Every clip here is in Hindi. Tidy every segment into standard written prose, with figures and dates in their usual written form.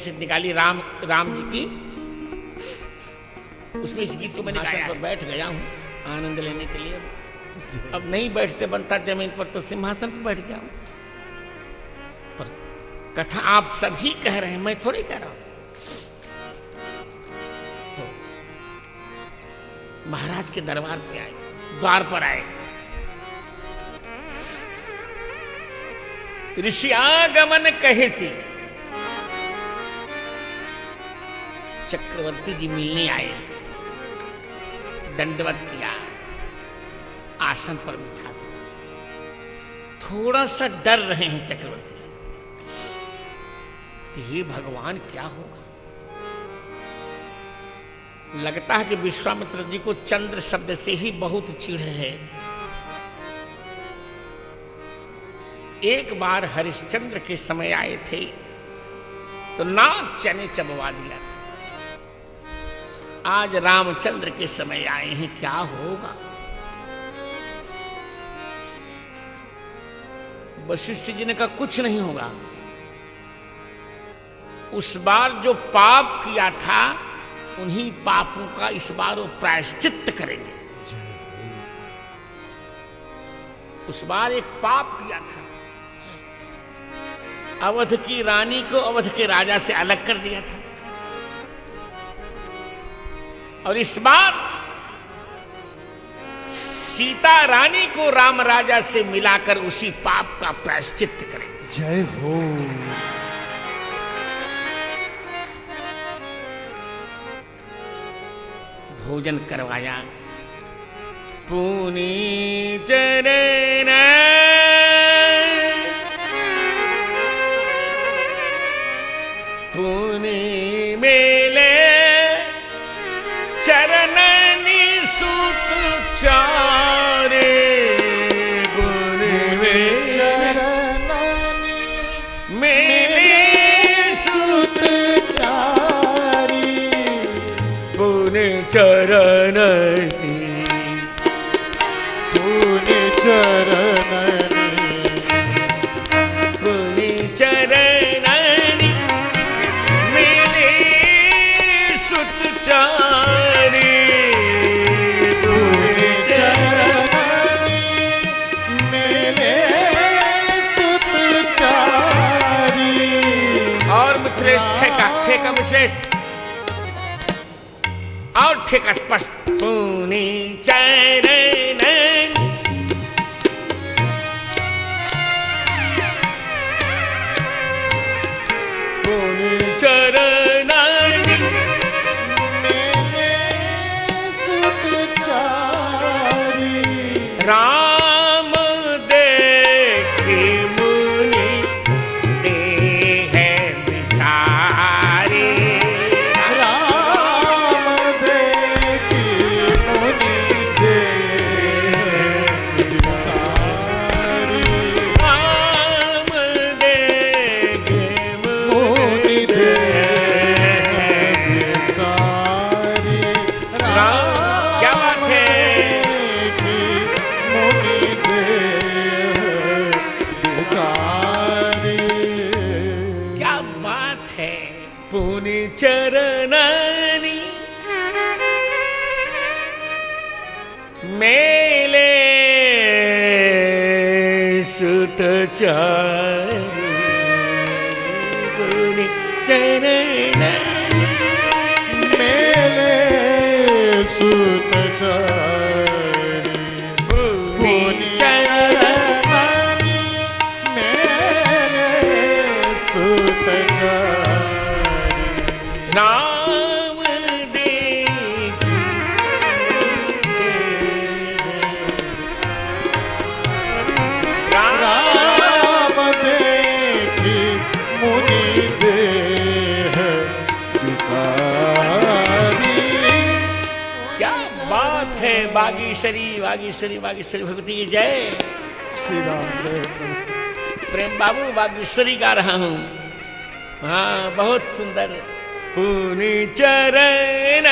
कैसेट निकाली राम जी की, उसमें इस गीत को मैंने गाया पर बैठ गया हूँ आनंद लेने के लिए। अब नहीं बैठते बनता जमीन पर तो सिंहासन पर बैठ गया हूँ। पर कथा आप सभी कह रहे हैं, मैं थोड़ी कह रहा हूं। तो महाराज के दरबार पे आए, द्वार पर आए। ऋषि आगमन कहे सी, चक्रवर्ती जी मिलने आए, दंडवत किया, आसन पर बिठा दिया। थोड़ा सा डर रहे हैं चक्रवर्ती, हे भगवान क्या होगा। लगता है कि विश्वामित्र जी को चंद्र शब्द से ही बहुत चिढ़ है। एक बार हरिश्चंद्र के समय आए थे तो नाक चने चबवा दिया था। आज रामचंद्र के समय आए हैं, क्या होगा। वशिष्ठ जी ने कहा कुछ नहीं होगा। उस बार जो पाप किया था उन्हीं पापों का इस बार वो प्रायश्चित्त करेंगे। उस बार एक पाप किया था, अवध की रानी को अवध के राजा से अलग कर दिया था, और इस बार सीता रानी को राम राजा से मिलाकर उसी पाप का प्रायश्चित्त करेंगे। जय हो। भोजन करवाया, पुनी चरण पुनी मेले चरणनि सुत चारे, पुनि चरणनि मेले सुत चारी, पुनि चरणनि पुनि चरणनि पुनि चरणनि मेले सुत चारे, पुनि चरणनि मेले सुत चारी। और मिथिलेश ठेका ठेका मिथिलेश और ठेका स्पष्ट, पुनि चरणनि पुनि चरणनि मेले सुत चारी। राम देखी मुनि देह विसारी, राम देखी मुनि देह विसारी। राम देखी मुनि देह विसारी। राम क्या बात है। देखी मुनि देह विसारी। क्या बात है। पुनि चरणनि मेले सुत चारी, पुनि चरणनि मेले सुत चारी। पुनि चरणनि मेले सुत चारी। राम देखी राम राम देखी मुनि देह विसारी। क्या बात है। बागीश्वरी बागीश्वरी बागीश्वरी भगवती की जय। श्री राम जय प्रभु। प्रेम बाबू बागीश्वरी गा रहा हूं। हाँ बहुत सुंदर। पुनि चरण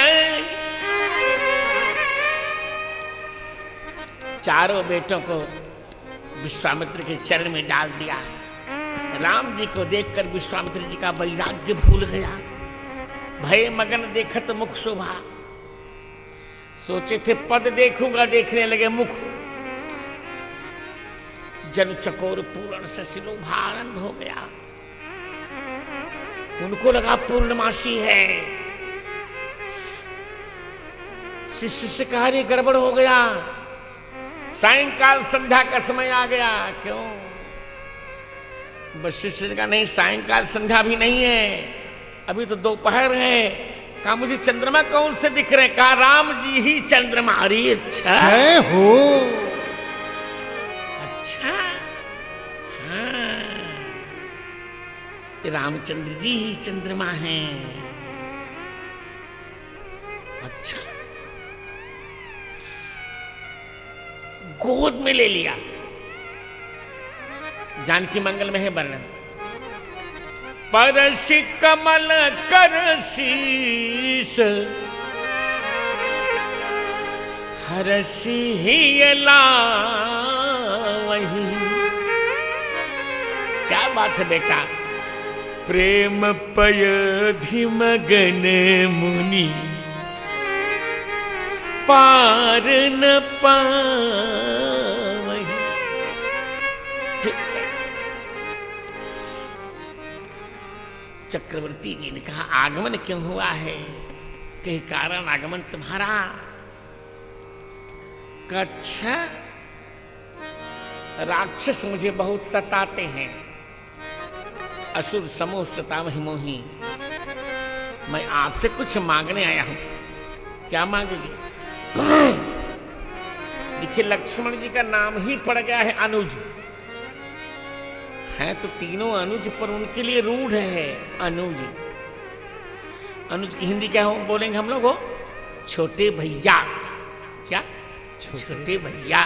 चारों बेटों को विश्वामित्र के चरण में डाल दिया। राम जी को देखकर विश्वामित्र जी का वैराग्य भूल गया। भय मगन देखत मुख शोभा, सोचे थे पद देखूंगा, देखने लगे मुख। जन चकोर पूर्ण से सिलोभा, आनंद हो गया। उनको लगा पूर्णमासी है। शिष्य से कहा रे गड़बड़ हो गया, सायंकाल संध्या का समय आ गया। क्यों? वशिष्ठ ने कहा नहीं, सायंकाल संध्या भी नहीं है, अभी तो दोपहर है। कहा मुझे चंद्रमा कौन से दिख रहे हैं? कहा राम जी ही चंद्रमा। अरे अच्छा, जय हो। अच्छा, हाँ, रामचंद्र जी ही चंद्रमा हैं। अच्छा, गोद में ले लिया। जानकी मंगल में है वर्णन, परसि कमल कर शीस, हरसि ही लावहीं। क्या बात है बेटा। प्रेम पयधि मगन मुनि, पार न पावहीं। चक्रवर्ती जी ने कहा आगमन क्यों हुआ है? कहीं कारण आगमन तुम्हारा? अच्छा, राक्षस मुझे बहुत सताते हैं, असुर समूह सतावहि मोहि। मैं आपसे कुछ मांगने आया हूं। क्या मांगेंगे? देखिए लक्ष्मण जी का नाम ही पड़ गया है अनुज, हैं तो तीनों अनुज, पर उनके लिए रूढ़ है अनुज। अनुज की हिंदी क्या हो बोलेंगे हम लोग? छोटे भैया। क्या? छोटे भैया।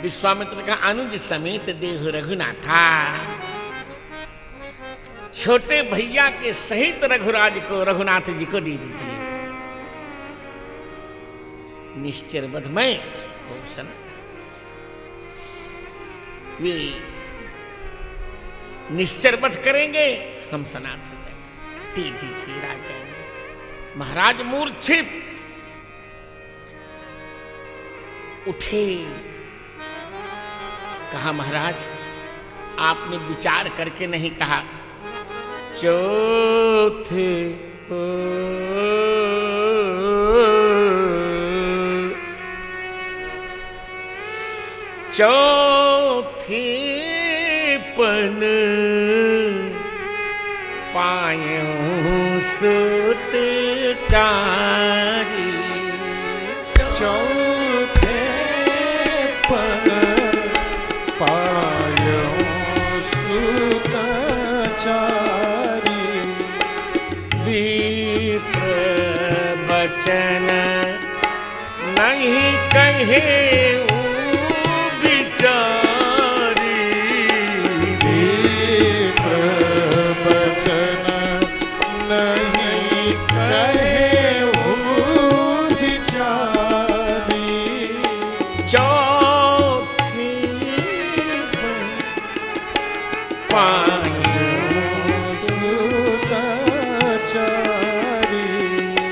विश्वामित्र ने कहा अनुज समेत देहु रघुनाथा, छोटे भैया के सहित रघुराज को, रघुनाथ जी को दे दीजिए। निश्चर वध में हो सनत, वे निश्चर वध करेंगे, हम सनात हो जाएंगे। दे दीजिए राजा। महाराज मूर्छित उठे। कहा महाराज आपने विचार करके नहीं कहा। चौथे चौथे पन पायों सुत चारी। चौथे पन पायों सुत चारी, विप्र बचन नहीं कहे बिचारी। विप्र बचन नहीं कहे बिचारी। चौथी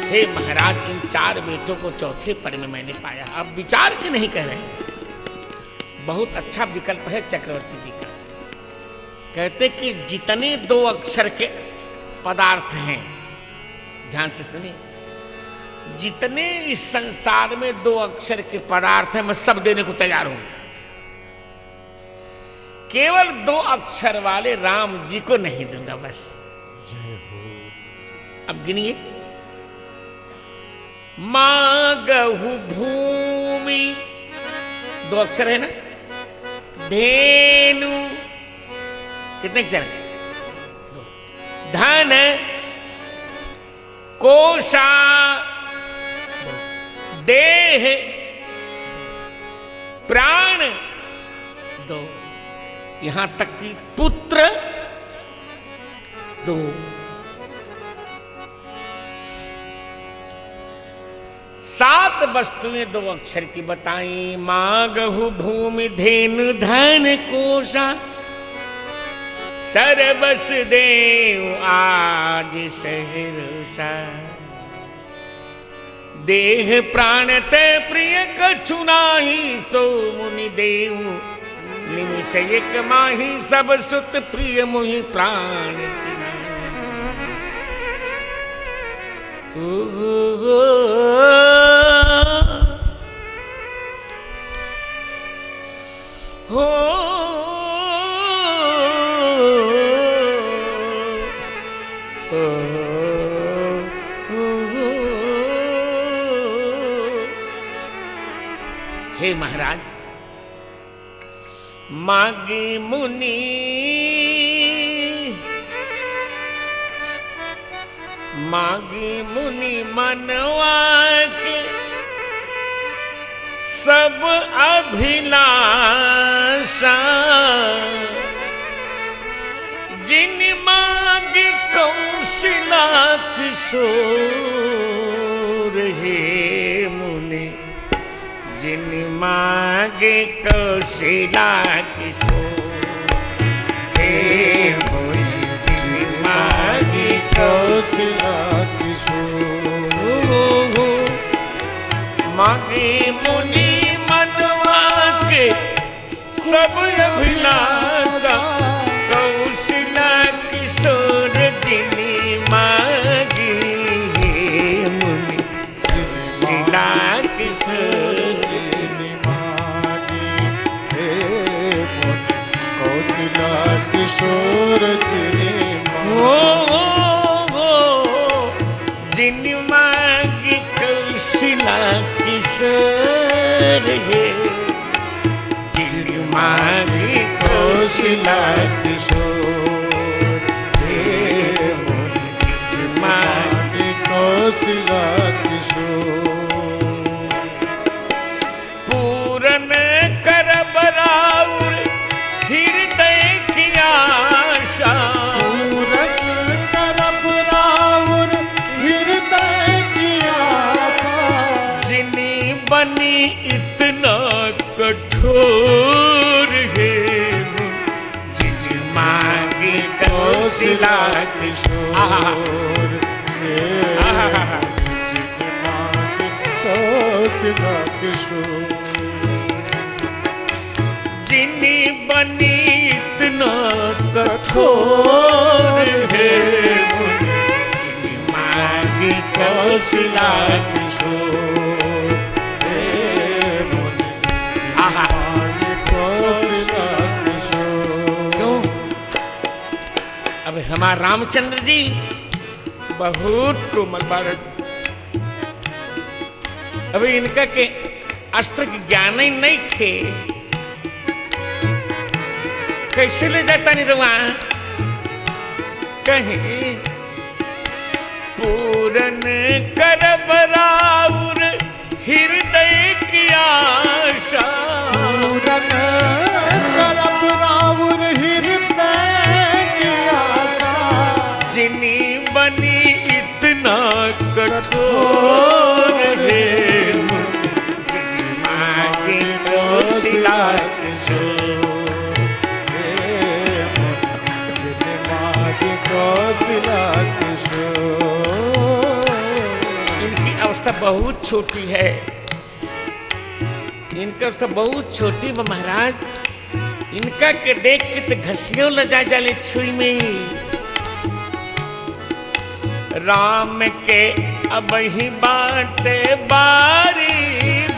हे महाराज इन चार बेटों को चौथे पद में मैंने पाया। अब विचार के नहीं कह रहे, बहुत अच्छा विकल्प है चक्रवर्ती जी का। कहते कि जितने दो अक्षर के पदार्थ हैं, ध्यान से सुनिए, जितने इस संसार में दो अक्षर के पदार्थ हैं मैं सब देने को तैयार हूं। केवल दो अक्षर वाले राम जी को नहीं दूंगा बस। जय हो। अब गिनिए। मागहु भूमि, दो अक्षर है ना। धेनु, कितने अक्षर है? दो। धन, कोशा, देह, प्राण, दो। यहां तक कि पुत्र, दो। सात वस्तुएं दो अक्षर की बताई। मागहु भूमि धेनु धन कोशा, सरबस देव आज सहरुषा। देह प्राण ते प्रिय कछु नाही, सो मुनि देव निमिष एक माही। सब सुत प्रिय मुहि प्राण की हे महाराज, मागी मुनि मनवा के सब अभिलाषा। जिन मागी कौशला किशोर, हे मुनि जिन मागे कौशला किशोर। हे मुनि जिन मागे कौशला किशोर। मागे मुनि मनवा के सब अभिलाषा। कौशला किशोर जिन मागे, हे मुनि कौशला किशोर। कौशला किशोर जिन मागी कौशला किशोर, हे जिन मागी कौशला किशोर। हे जिन मागी कौशला किशोर। पूरन कर बराउर हृदय की आशा। पूरन कर बराउर हृदय की आशा। जिनी बनी इतना कठोर, है जिन मांगे कौशला किशोर। जिन मांगे कौशला किशोर। जिनी बनी इतना कठोर, है जिन मांगे कौशला किशोर। कौशला किशोर। तो अब हमारे रामचंद्र जी बहुत कोमल बालक, अभी इनका के अस्त्र के ज्ञान ही नहीं थे। कैसे ले जाता नहीं रवा कहीं। पूरन कर बराउर हृदय की आशा। पूरन कर बराउर हृदय की आशा। जिनी बनी इतना कठोर, है जिन मांगे कौशला किशोर। जिन मांगे कौशला किशोर। इनकी अवस्था बहुत छोटी है, इनकी अवस्था बहुत छोटी है महाराज। इनका के देख के तो घसियों लजा जाले छुई में। राम के अब ही बाटे बारी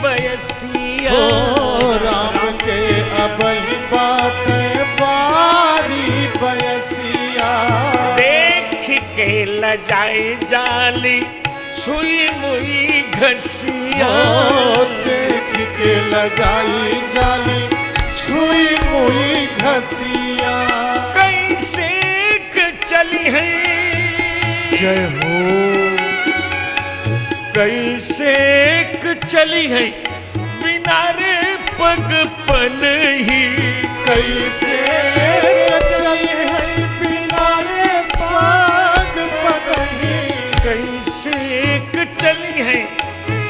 बयसिया। राम के अब ही बाटे बारी बयसिया। देख के लजाई जाली छुई मुई घसिया। देख के लजाई जाली छुई मुई घसिया। कैसे चली है जय हो। कैसे चली है बिना रे पग पनही। कैसे चली है बिना रे पग पनही। कैसे चली है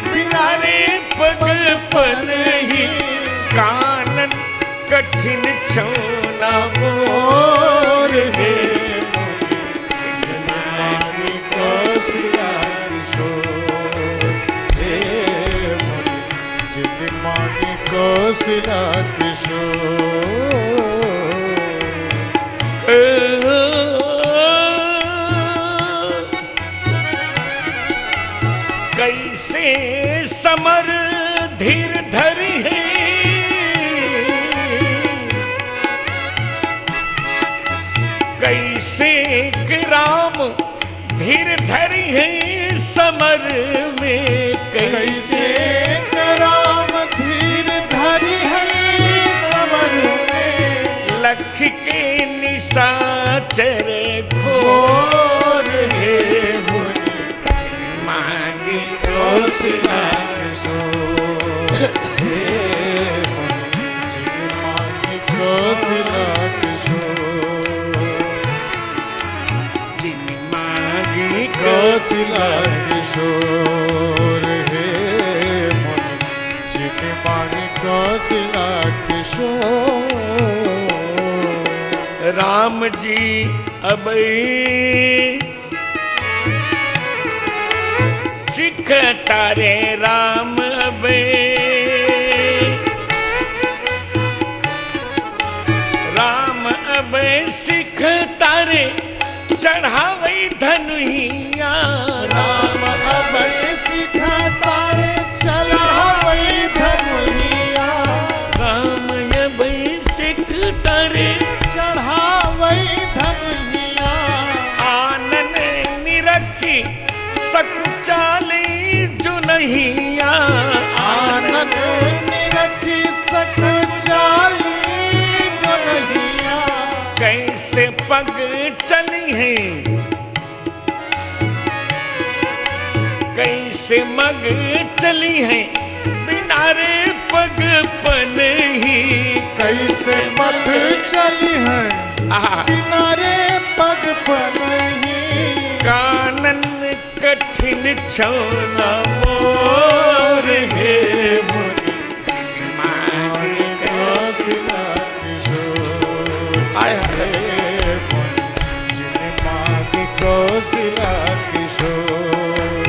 बिना रे कठिन छौना मोर है मांगे कौशिला किशोर हे मोरे जिन मांगे कौशिला किशोर कैसे समर धीर धरी है कैसे राम धीर धरी है समर में कैसे राम धीर धरी है समर में लक्ष्य के निशाचर घोर है मांगे कौशिला किशोर हे जिन मांगे कौशिला किशोर जिन मांगे कौशिला किशोर हे जिन मांगे कौशिला किशोर राम जी अब सिख तारे राम अबे राम अबे सिख तारे चढ़ावे धनुहिया राम अभय सिखा तारे चढ़ावे धनुहिया राम अबे सिख तारे चढ़ावे धनुहिया आनन निरखी सकुचाली जुनहिया आनन निरखी सख चाली जुनहिया कैसे पग चली है कैसे मग चली है बिना रे पग पन ही कैसे मत चली है किनारे पग पर नहीं कानन कठिन छौना मोर है मांगे कौशिला किशोर आय हे जिन मांगे कौशिला किशोर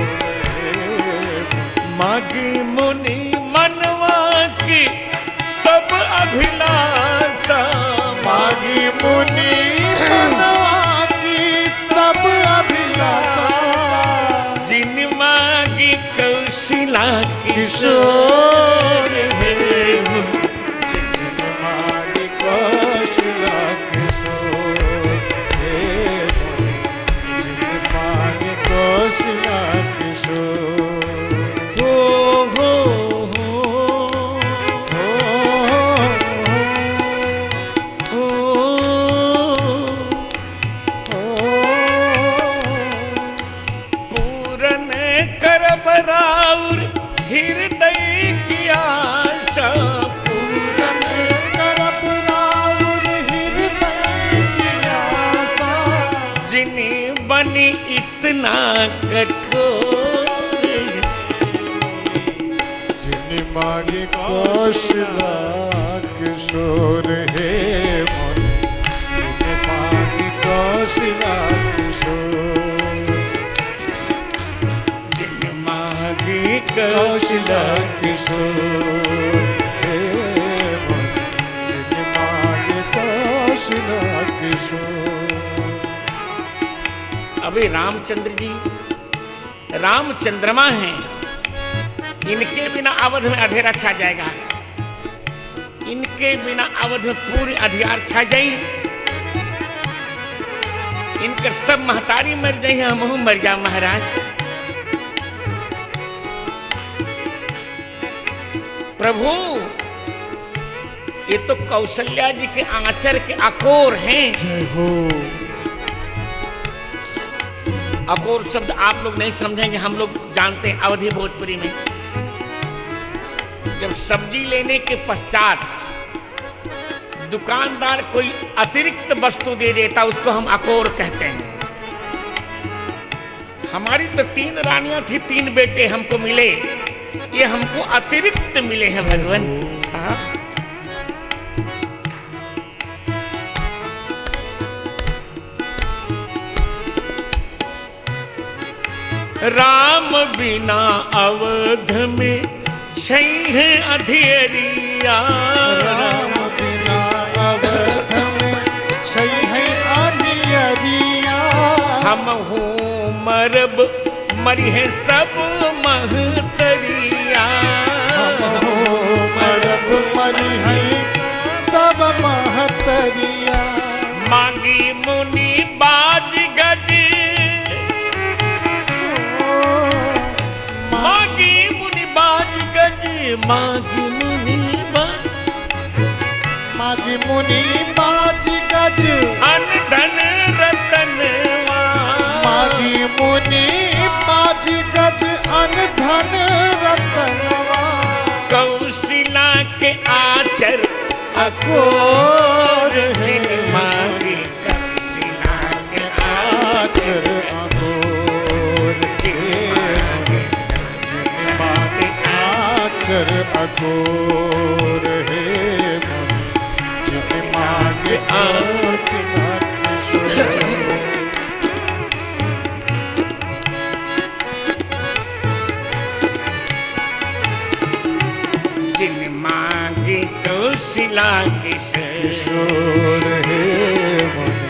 मागी मुनि मनवा की सब अभिलाषा मागी मुनि मनवा की सब अभिलाषा जिन मागी कौशिला किशोर हे जिन मांगे कौशिला किशोर हे जिन मांगे कौशिला किशोर हो हो हो हो हो पूरन करब राउर हृदय की आशा पूरन करब राउर हृदय की आशा जिन्हें बनी इतना कठोर जिन मांगे कौशिला किशोर हे मन जिन मांगे कौशिला किशोर जिन मागी कौशिला किशोर हे मन जिन मांगे कौशिला किशोर अभी रामचंद्र जी रामचंद्रमा हैं इनके बिना अवध में अंधेरा छा जाएगा इनके बिना अवध में पूरी अंधियार छा जाई इनके सब महतारी मर जाई हम मर जा महाराज प्रभु ये तो कौशल्या जी के आंचर के अकोर हैं जय हो अकोर शब्द आप लोग नहीं समझेंगे हम लोग जानते हैं अवधी भोजपुरी में जब सब्जी लेने के पश्चात दुकानदार कोई अतिरिक्त वस्तु दे देता उसको हम अकोर कहते हैं हमारी तो 3 रानियां थी 3 बेटे हमको मिले ये हमको अतिरिक्त मिले हैं भगवान हाँ? राम बिना अवध में छई है अंधेरिया। राम बिना अवध में छई है अंधेरिया। हम हूँ मरब मरी है सब महतरिया। हम हूँ मरब मरी है सब महतरिया। मांगी मुनि बाज गज, मांगी मुनि बाज गज, मांगी मुनि बाज, मांगी मुनि बाज गज, अन धन रतनवा। मांगी मुनि बाज गज, अन धन रतनवा। कौशिला के आचर अकोर जिन मांगी, कौशिला के आचर अघोर के जिन मांगे आचर अघोर हे मुनि जिन मांगे आसिना किशोर। जिन मांगी कौशिला किशोर हे मुनि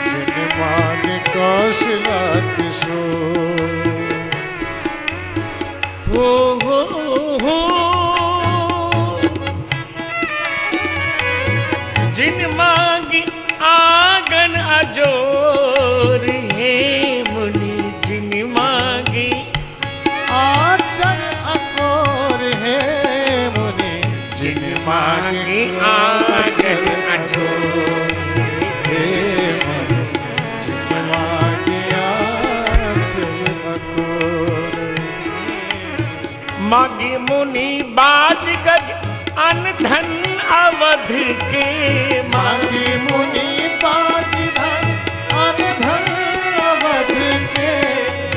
जिन मांगे कौशिला किशोर। हो जिन मांगी आंगन अजोर हे मुनि जिन मांगी आचर अघोर हे मुनि जिन मांगे आंगन अजोर हे मुनि जिन मांगे आचर अघोर। मांगी मुनि बाज गज अन धन अवध के। मांगी मुनि बाज धन अन धन अवध के।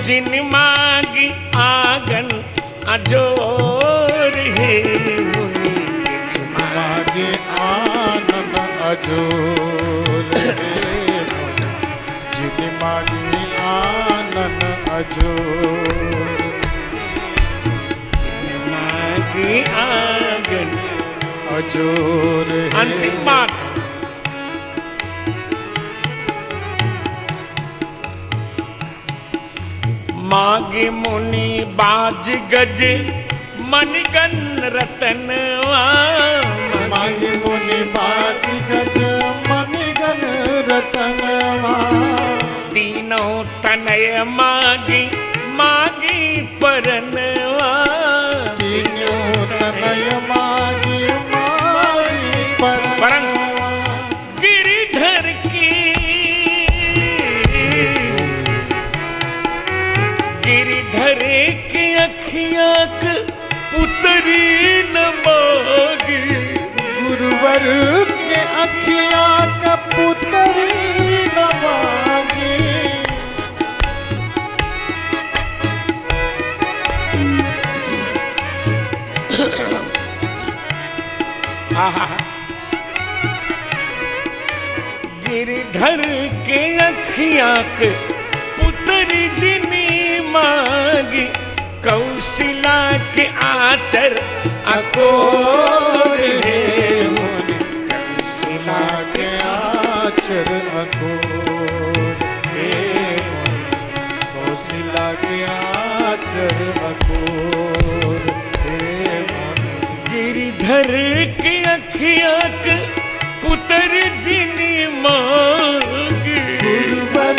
जिन मांगी आंगन अजोर हे मुनि जिन मांगे आनन अजोर हे मुनि जिन मांगे आनन अजोर। मांगी आंगन अजोर हे। अंतिम बात, मांगे मुनि बाज गज मनगन रतनवा। मांगे मुनि बाज गज मनगन रतनवा। तीनों तनय मांगी मांगी परनवा। तीनों तनय मांगी मांगी परनवा। गिरिधर की, गिरिधर की अखियाँ पुतरी न मांगी। गुरुवर के अखियाँ का पुतरी न मांगी। गिरधर के अखियाँ के पुत्र जिनी मांगी। कौशिला के आचर अकोर हे मुनि कौशिला के आचर अकोर हे मुनि कौशिला के आचर अकोर हे मुनि। गिरधर के अखियाँ के पुत्र जिनी मांगी। गुरुवर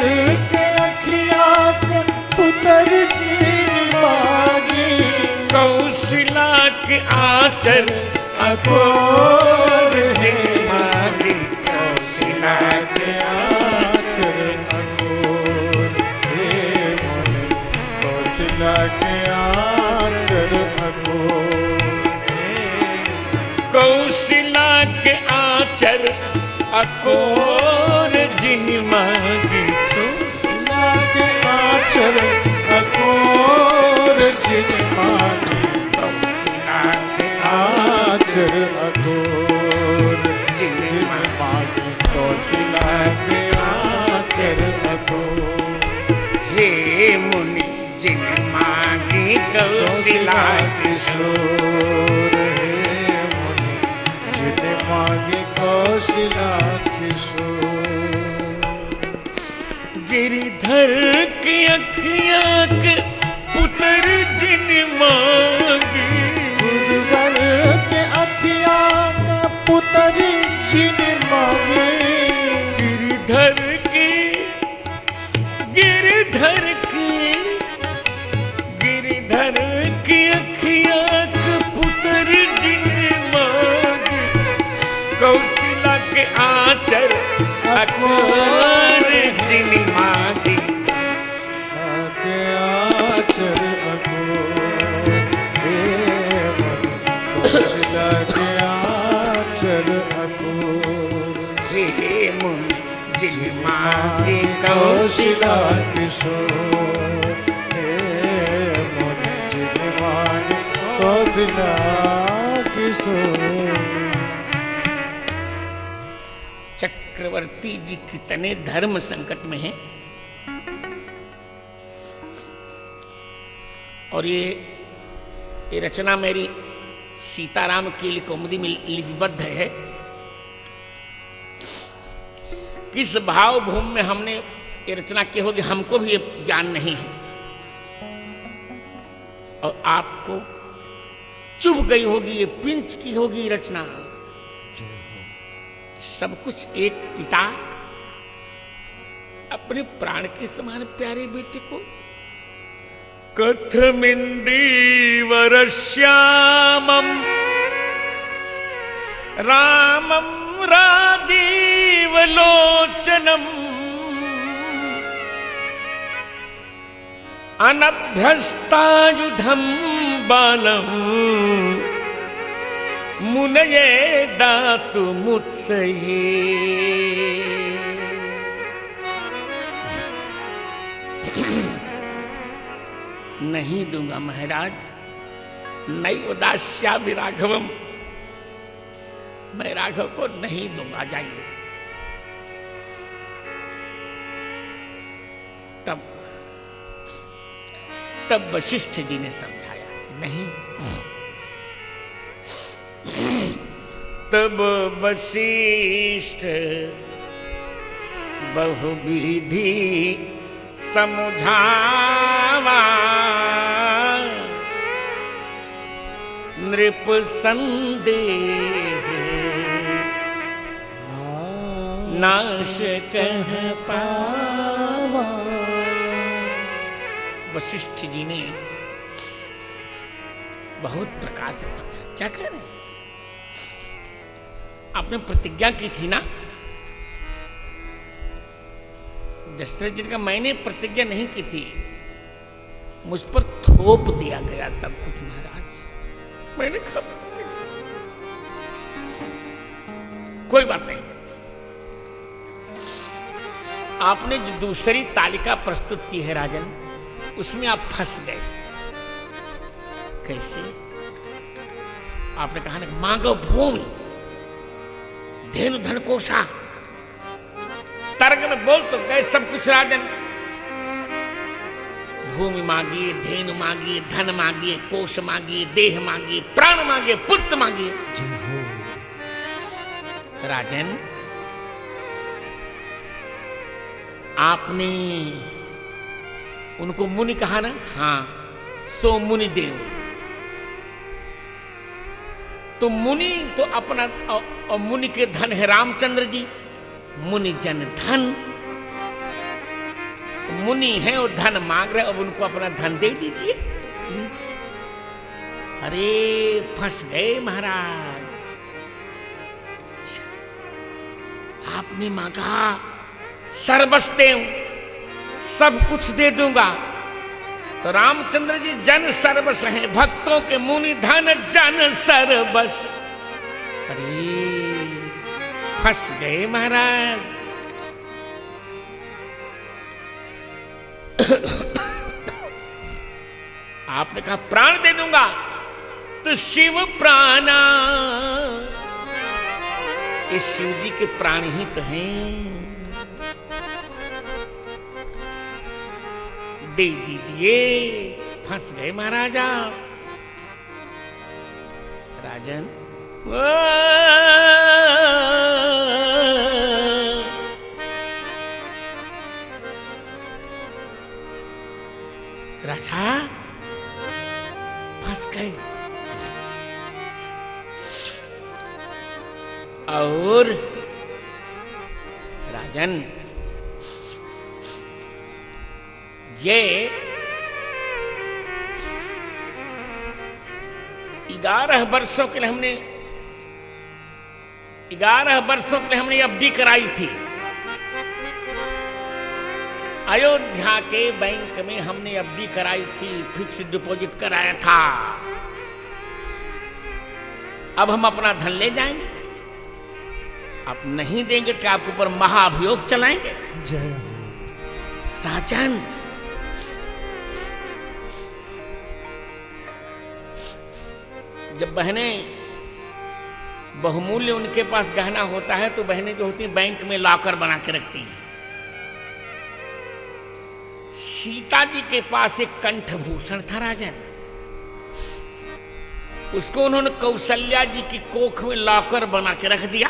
के अखियाँ के पुत्र जिनी मांगी। कौशिला के आचर अकोर जिनी मांगी। कौशिला के आचर अकोर हे मुनि कौशिला के आचर अकोर। कौशिला के आचर अकोर जिन मांगी। कौशिला के आचर अकोर जिन मांगी। कौशिला के आचर अकोर जिन मांगी। कौशिला के आचर अकोर। हे मुनि जिन मांगी कौशिला किशोर हे मुनि जिन मांगे कौशिला किशोर। गिरिधर की अखियां के पुत्र जिन मांगी, गिरिधर के अखियां का पुत्र जिन मांगे। गिरिधर की अखियां के पुत्र जिन मांगी, कौशिला के आंचल अकोर जिन मांगी। के आचर अकोर हे मुनि कौशिला के आचर अकोर। हे मुनि जिन मांगी कौशिला कौशिला किशोर हे मुनि जिन मांगे कौशिला किशोर। चक्रवर्ती जी कितने धर्म संकट में हैं, और ये रचना मेरी सीताराम की कौमुदी में लिपिबद्ध है। किस भाव भूमि में हमने ये रचना की होगी हमको भी ये ज्ञान नहीं है, और आपको चुभ गई होगी, ये पिंच की होगी रचना। सब कुछ एक पिता अपने प्राण के समान प्यारे बेटे को कथमिन्दीवरश्यामं रामं राजीवलोचनम् अनभ्यस्तायुधं बालं मुनये दातुमुत्सहे। नहीं दूंगा महाराज, नई उदास्यामि राघवम, मैं राघव को नहीं दूंगा, जाइए। तब वशिष्ठ जी ने समझाया कि नहीं। तब वशिष्ठ बहुविधि समझावा, नृप संदेह नाश कह पावा। वशिष्ठ जी ने बहुत प्रकार से समझा। क्या कह रहे हैं? आपने प्रतिज्ञा की थी ना दशरथ जी का, मैंने प्रतिज्ञा नहीं की थी, मुझ पर थोप दिया गया सब कुछ महाराज, मैंने कहा प्रतिज्ञा की थी। कोई बात नहीं, आपने जो दूसरी तालिका प्रस्तुत की है राजन, उसमें आप फंस गए। कैसे? आपने कहा ना, मांगो भूमि धेनु धन कोशा। तर्क में बोल तो गए सब कुछ राजन। भूमि मांगिए, धेनु मांगिए, धन मांगिए, कोश मांगिए, देह मांगिए, प्राण मांगिए, पुत्र मांगिए। राजन, आपने उनको मुनि कहा ना, हाँ, सो मुनि देव। तो मुनि तो अपना, और मुनि के धन है रामचंद्र जी, मुनि जन धन। तो मुनि है और धन मांग रहे, अब उनको अपना धन दे दीजिए, लीजिए। अरे फंस गए महाराज। आपने मांगा सर्वस्व देव, सब कुछ दे दूंगा। तो रामचंद्र जी जन सर्वस्व हैं, भक्तों के मुनि धन जन सर्वस्व। अरे फंस गए महाराज। आपने कहा प्राण दे दूंगा, तो शिव प्राणा, ये शिव जी के प्राण ही तो हैं। दे दीजिए। फंस गए महाराजा। राजन राजा फंस गए। और राजन ये 11 वर्षों के लिए हमने एफडी कराई थी। अयोध्या के बैंक में हमने एफडी कराई थी, फिक्स डिपॉजिट कराया था। अब हम अपना धन ले जाएंगे, आप नहीं देंगे तो आपके ऊपर महाअभियोग चलाएंगे। जय राजन जब बहनें बहुमूल्य उनके पास गहना होता है तो बहनें जो होती हैं बैंक में लॉकर बना के रखती हैं। सीता जी के पास एक कंठभूषण था राजन, उसको उन्होंने कौशल्या जी की कोख में लॉकर बना के रख दिया,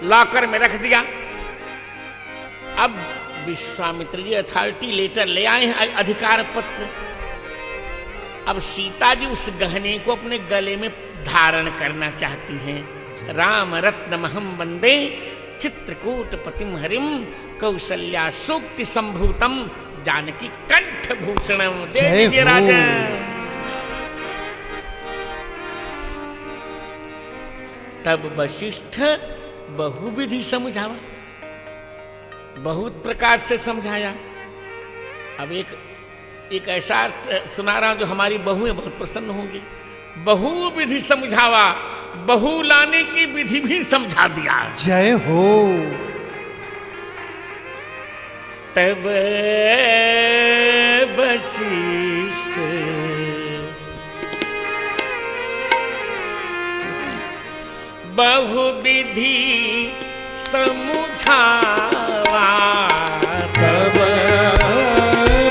लॉकर में रख दिया। अब विश्वामित्र जी अथॉरिटी लेटर ले आए हैं, अधिकार पत्र। अब सीता जी उस गहने को अपने गले में धारण करना चाहती हैं। राम रत्नमहं वंदे चित्रकूट पतिम हरिम कौशल्या सूक्ति संभूतम जानकी कंठभूषणम। दे दीजिए राजा। तब वशिष्ठ बहुविधि समझावा, बहुत प्रकार से समझाया। अब एक ऐसा अर्थ सुना रहा हूं जो हमारी बहुएं बहुत प्रसन्न होंगी। बहुविधि समझावा, बहु लाने की विधि भी समझा दिया। जय हो। तब वशिष्ठ बहुविधि समझावा, तब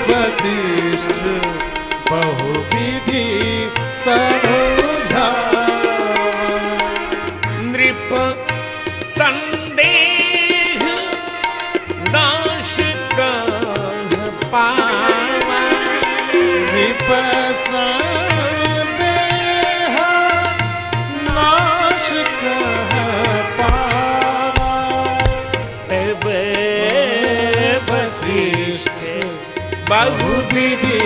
वशिष्ठ बहुविधि समझावा। नृप संदेह नाश कह पावा, नृप संदेह नाश कह पावा। तब वशिष्ठ बहुविधि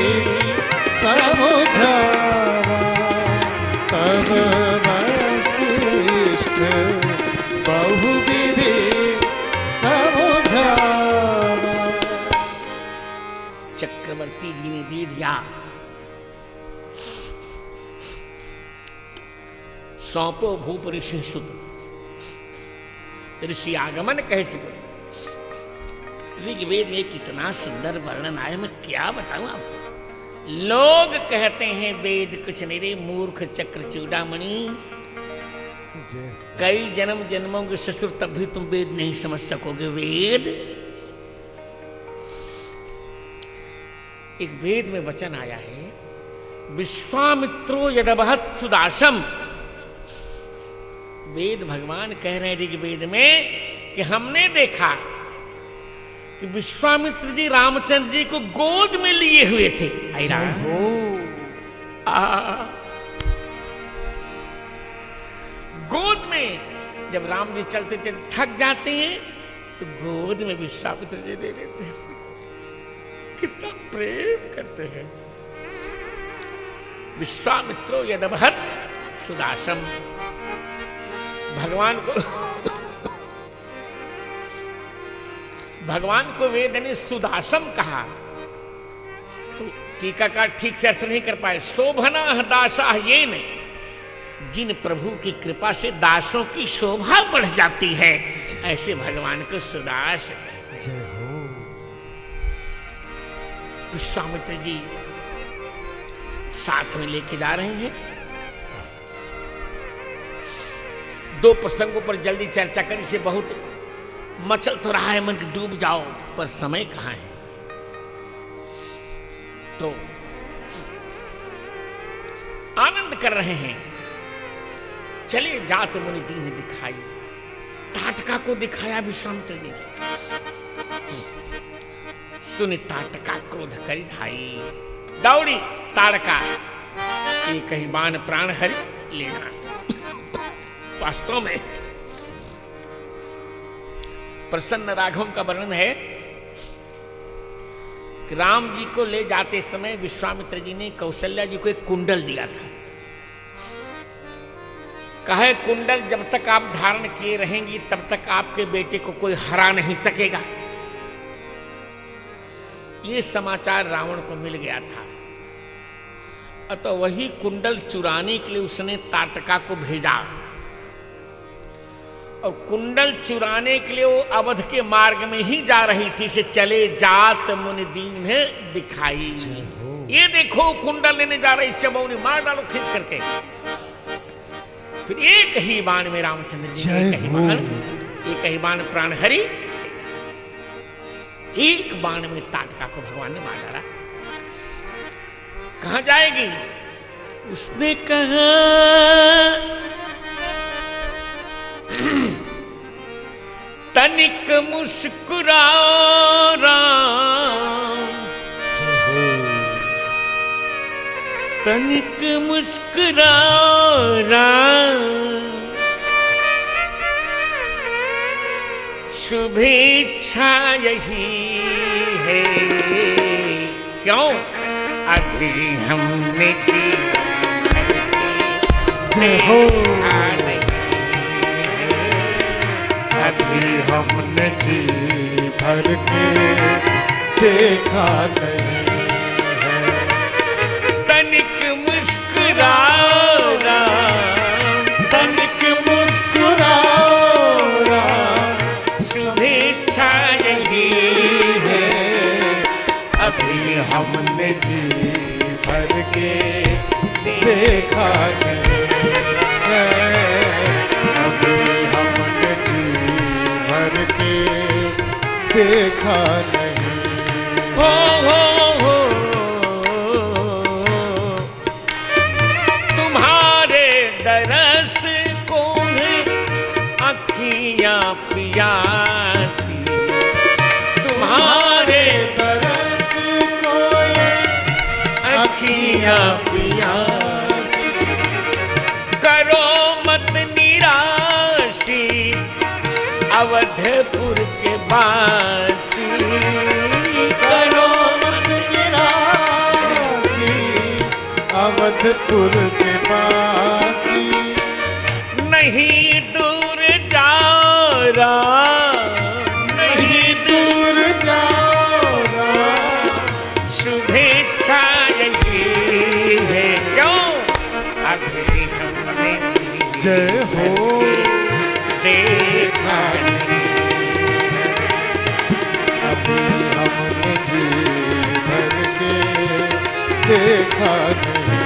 समझावा, तब वशिष्ठ बहुविधि समझावा। चक्रवर्ती जी ने दे दिया। सौंपो भूप ऋषि सुत, ऋषि आगमन कैसे बोले। ऋग्वेद में कितना सुंदर वर्णन आया, मैं क्या बताऊं आपको। लोग कहते हैं वेद कुछ नहीं रे मूर्ख चक्र चूड़ामणि, कई जन्म जन्मों के ससुर तब भी तुम वेद नहीं समझ सकोगे। वेद एक वेद में वचन आया है, विश्वामित्रो यदवहत सुदासम। वेद भगवान कह रहे हैं ऋग्वेद में कि हमने देखा कि विश्वामित्र जी रामचंद्र जी को गोद में लिए हुए थे। गोद में जब राम जी चलते चलते थक जाते हैं तो गोद में विश्वामित्र जी ले लेते हैं। कितना प्रेम करते हैं। विश्वामित्रो यदवहत सुदासम। भगवान को वेद ने सुदासम कहा तो टीकाकार ठीक से अर्थ नहीं कर पाए। शोभना दासा ये नहीं, जिन प्रभु की कृपा से दासों की शोभा बढ़ जाती है ऐसे भगवान को सुदास। जय हो। विश्वामित्र जी साथ में लेके जा रहे हैं। दो प्रसंगों पर जल्दी चर्चा करी से बहुत मचल तो रहा है मन, डूब जाओ पर समय कहाँ है। भक्तों आनंद कर रहे हैं। चले जात मुनि दीन दिखाई, ताटका को दिखाया विश्वामित्र जी ने। सुनि ताटका क्रोध करी धाई, दौड़ी ताड़का, एक ही बाण प्राण हरि लेना। वास्तव में प्रसन्न राघव का वर्णन है कि राम जी को ले जाते समय विश्वामित्र जी ने कौशल्या जी को एक कुंडल दिया था। कहे कुंडल जब तक आप धारण किए रहेंगी तब तक आपके बेटे को कोई हरा नहीं सकेगा। ये समाचार रावण को मिल गया था, अतः वही कुंडल चुराने के लिए उसने ताटका को भेजा। और कुंडल चुराने के लिए वो अवध के मार्ग में ही जा रही थी। से चले जात मुनि दीन दिखाई, ये देखो कुंडल लेने जा रही, चबौनी मार डालो खींच करके। फिर एक ही बाण में रामचंद्र जी एक ही बाण प्राण हरि, एक बाण में ताटका को भगवान ने मार डाला। कहां जाएगी? उसने कहा तनिक मुस्कुराओ राम, तनिक मुस्कुराओ राम, शुभेच्छा यही है। क्यों? अभी हमने की अभी हमने जी भर के देखा नहीं है। तनिक मुस्कुराओ राम, तनिक मुस्कुराओ राम, शुभेच्छा यही है। अभी हमने जी भर के देखा नहीं है। अभी हमने जी भर के देखा नहीं। हो तुम्हारे दरस को अखियां पियासी, तुम्हारे तरस को अखियां पियासी, करो मत निराशी अवधपुर के बासी, करो मत निराशी अवधपुर के बासी। नहीं दूर जाओ राम, नहीं दूर जाओ राम, शुभेच्छा यही है। क्यों? अभी हमने जय हो देखा अभी हमने जी भर के देखा नहीं।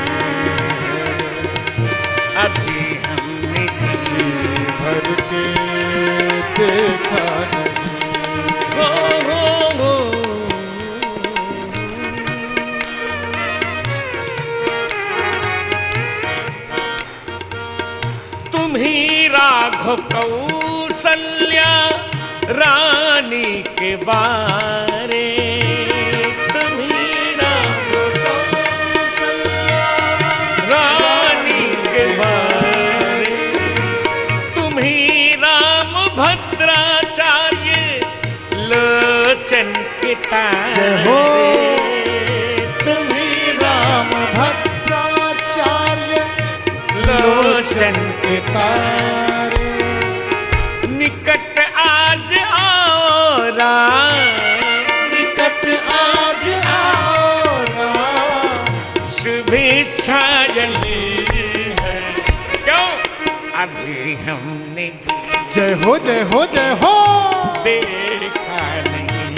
अभी हमने जी भर के देखा नहीं। हो तुम ही राघव कौशल्या रानी के बारे, तुम ही राघव कौशल्या रानी के बारे, तुम ही राम भद्राचार्य लोचन के तारे। जय हो। तुम ही राम भद्राचार्य लोचन के तारे। निकट आज आओ राम, निकट आज आओ राम, शुभेच्छा यही है। क्यों? अभी हमने जय हो जय हो जय हो। देखा नहीं,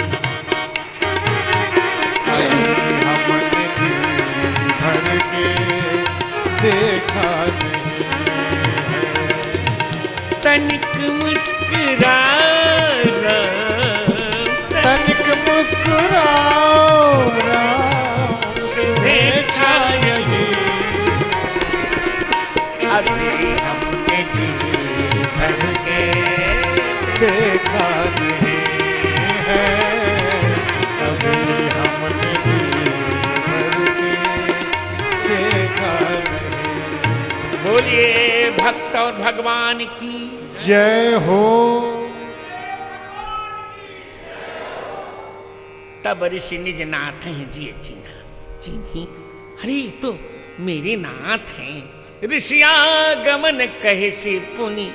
अभी हमने जी भर के देखा नहीं है। तनिक मुस्कुराओ राम, तनिक मुस्कुराओ राम, अच्छा यही अभी हमने जी भर के देखा नहीं है, अभी हमने जी भर के देखा नहीं। बोलिए भक्त और भगवान की जय हो। तब ऋषि निज नाथ हैं जिये चिन्हा चिन्ही, अरे तो मेरे नाथ हैं। ऋषिया गमन कहे से पुनि,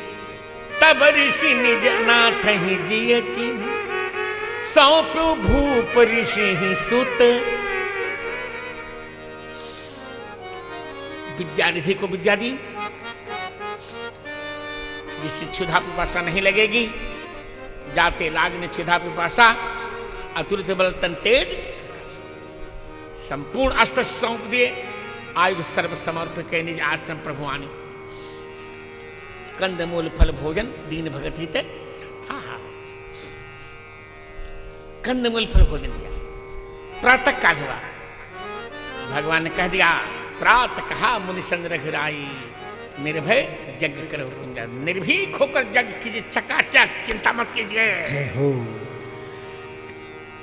तब ऋषि निज नाथ हैं जिये चिन्हा। सौंप्यो भूप ऋषि ही सुत, विद्यानिधि को विद्या दी, जिससे क्षुधा पिपासा नहीं लगेगी। जाते लागने क्षुधा पिपासा, अतुलित बल तन तेज, संपूर्ण अस्त्र सौंप दिए। आयुध सर्व समर्पित के निज आश्रम प्रभु आने। कंद मूल फल भोजन दीन भगत हित, हा हा, कंद मूल फल भोजन दिया। प्रातः काल हुआ, भगवान ने कह दिया, प्रातः कहा मुनि संग रघुराई, निर्भय यज्ञ करो तुम, निर्भीक होकर यज्ञ कीजिए, चकाचक, चिंता मत कीजिए। जय हो।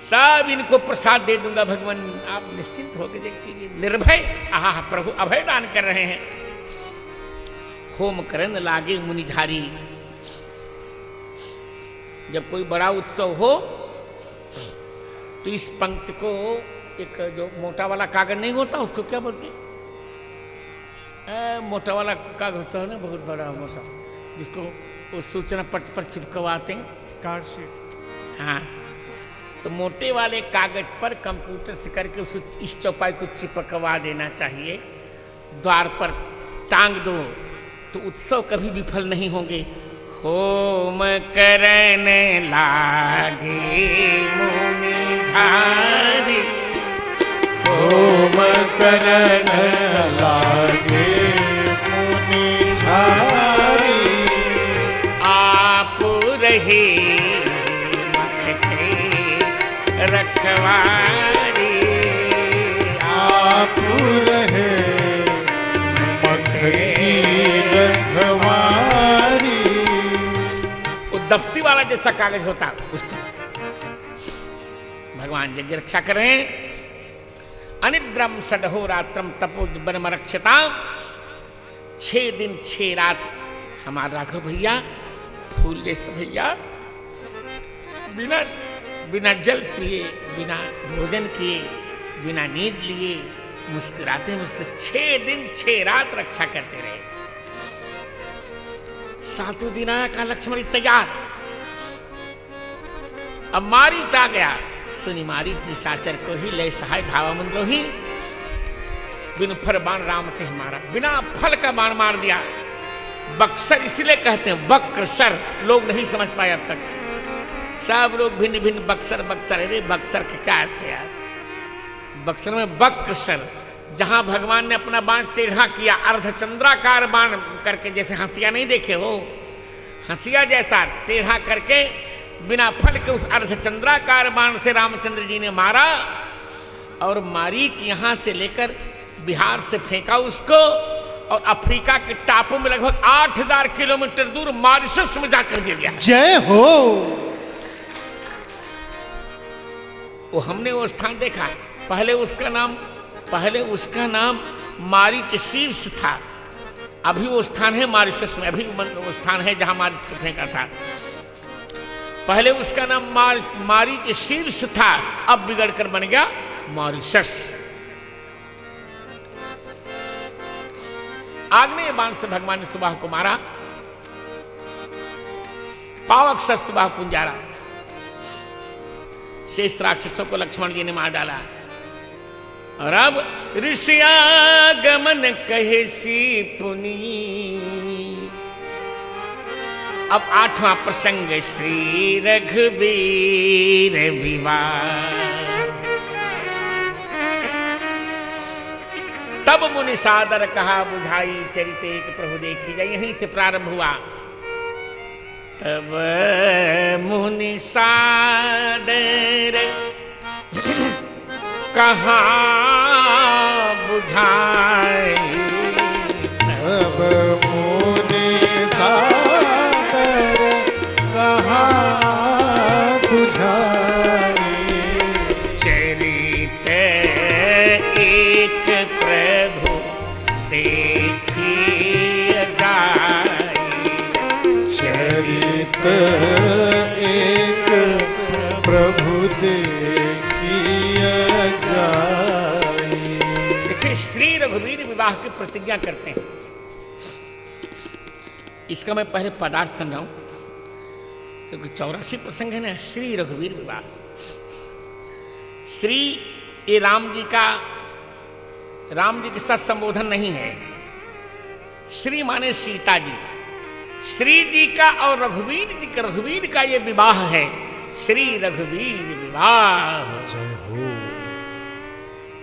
सब इनको प्रसाद दे दूंगा भगवान, आप निश्चिंत होकर देखिए। निर्भय, आहा, प्रभु अभय दान कर रहे हैं। होम करन लागे मुनिधारी, जब कोई बड़ा उत्सव हो तो इस पंक्ति को, एक जो मोटा वाला कागज नहीं होता उसको क्या बोलते हैं? मोटा वाला कागज होता है ना, बहुत बड़ा मोटा, जिसको उस सूचना पट पर चिपकवाते हैं, कार्ड शीट। हाँ, तो मोटे वाले कागज पर कंप्यूटर से करके उस इस चौपाई को चिपकवा देना चाहिए। द्वार पर टांग दो तो उत्सव कभी विफल नहीं होंगे। होम करन लागे मुनिधारी, होम करन लागे मुनिधारी, आप रहे रखवारी, आप रहे मख की रखवारी। वो दफ्ती वाला जैसा कागज होता उस पर भगवान यज्ञ रक्षा कर रहे हैं। अनिद्रम षडहो रात्रम तपोवन रक्षता, 6 दिन 6 रात हमारा राघव भैया, फूल जैसे भैया, बिना जल पिए, बिना भोजन किए, बिना नींद लिए, मुस्कुराते मुझसे 6 दिन 6 रात रक्षा करते रहे। 7वें दिन आया, कहा लक्ष्मण तैयार। अब मारीच आ गया, सुनि मारीच निशाचर को ही, लय सहाय धावा मंद्रोही। बिन फर बाण राम ते मारा, बिना फल का बाण मार दिया। बक्सर इसलिए कहते हैं बक्सर, लोग नहीं समझ पाए अब तक। सब लोग भिन्न भिन्न बक्सर बक्सर, अरे बक्सर के क्या अर्थ है यार? बक्सर में बक्सर, जहां भगवान ने अपना बाण टेढ़ा किया, अर्धचंद्राकार बाण करके, जैसे हंसिया नहीं देखे हो, हंसिया जैसा टेढ़ा करके बिना फल के उस अर्धचंद्राकार बाण से रामचंद्र जी ने मारा। और मारीच यहां से लेकर बिहार से फेंका उसको, और अफ्रीका के टापू में लगभग 8000 किलोमीटर दूर मॉरिशस में जाकर गिर गया। जय हो। वो हमने वो स्थान देखा। पहले उसका नाम मारीच शीर्ष था, अभी वो स्थान है मॉरिशस में, अभी वो स्थान है जहां मारीच को फेंका था। पहले उसका नाम मारीच शीर्ष था, अब बिगड़कर बन गया मॉरिशस। आग्नेय बाण से भगवान ने सुबाह को मारा, पावक सर सुबाह पुंजारा, शेष राक्षसों को लक्ष्मण जी ने मार डाला। और अब ऋषियागमन कहे सी पुनी, अब 8वां प्रसंग श्री रघुवीर विवाह। तब मुनि सादर कहा बुझाई, चरित एक प्रभु देखी जाए, यहीं से प्रारंभ हुआ। तब मुनि सादर कहा बुझाए। अब मुनि सागर कहाँ बुझाए। चरित एक प्रभु देखिए जाए। चरित एक प्रभु देखिए जाए। देखिए, श्री रघुवीर विवाह की प्रतिज्ञा करते हैं। इसका मैं पहले पदार्थ समझाऊं, क्योंकि 84 प्रसंग है ना। श्री रघुवीर विवाह, श्री ये राम जी के साथ संबोधन नहीं है। श्री माने सीता जी, श्री जी का और रघुवीर का ये विवाह है। श्री रघुवीर विवाह। जय हो।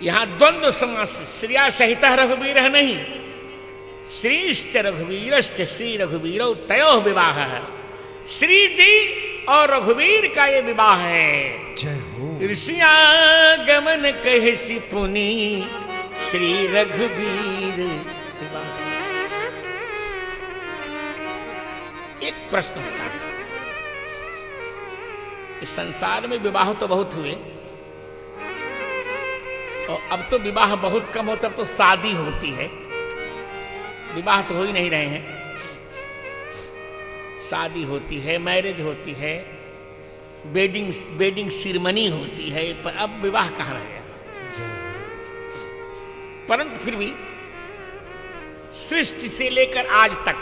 यहां द्वंद्व समास, श्रिया सहित रघुवीर है नहीं। श्रीश्च रघुवीरश्च श्री रघुवीरो तयो विवाह है। श्री जी और रघुवीर का ये विवाह है। जय हो। ऋषिया गमन कहसी पुनि श्री रघुवीर विवाह। एक प्रश्न उठता है, इस संसार में विवाह तो बहुत हुए, और अब तो विवाह बहुत कम होता, अब तो शादी होती है, विवाह तो हो ही नहीं रहे हैं। शादी होती है, मैरिज होती है, वेडिंग सेरेमनी होती है, पर अब विवाह कहाँ रह गया। परंतु फिर भी सृष्टि से लेकर आज तक